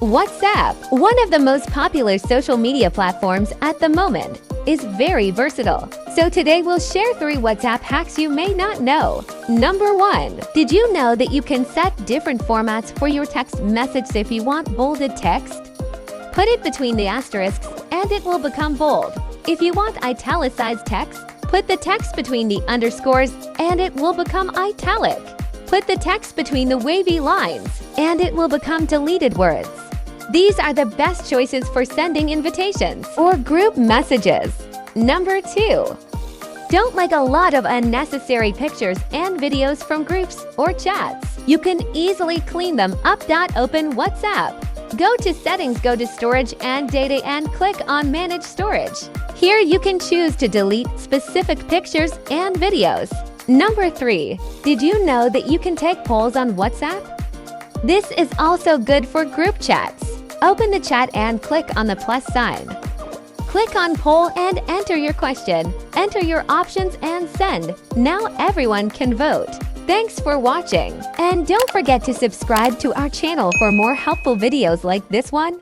WhatsApp, one of the most popular social media platforms at the moment, is very versatile. So today we'll share 3 WhatsApp hacks you may not know. Number 1. Did you know that you can set different formats for your text message if you want bolded text? Put it between the asterisks and it will become bold. If you want italicized text, put the text between the underscores and it will become italic. Put the text between the wavy lines and it will become deleted words. These are the best choices for sending invitations or group messages. Number 2. Don't like a lot of unnecessary pictures and videos from groups or chats. You can easily clean them up. Open WhatsApp. Go to Settings, go to Storage and Data and click on Manage Storage. Here you can choose to delete specific pictures and videos. Number 3. Did you know that you can take polls on WhatsApp? This is also good for group chats. Open the chat and click on the plus sign. Click on Poll and enter your question. Enter your options and send. Now everyone can vote. Thanks for watching. And don't forget to subscribe to our channel for more helpful videos like this one.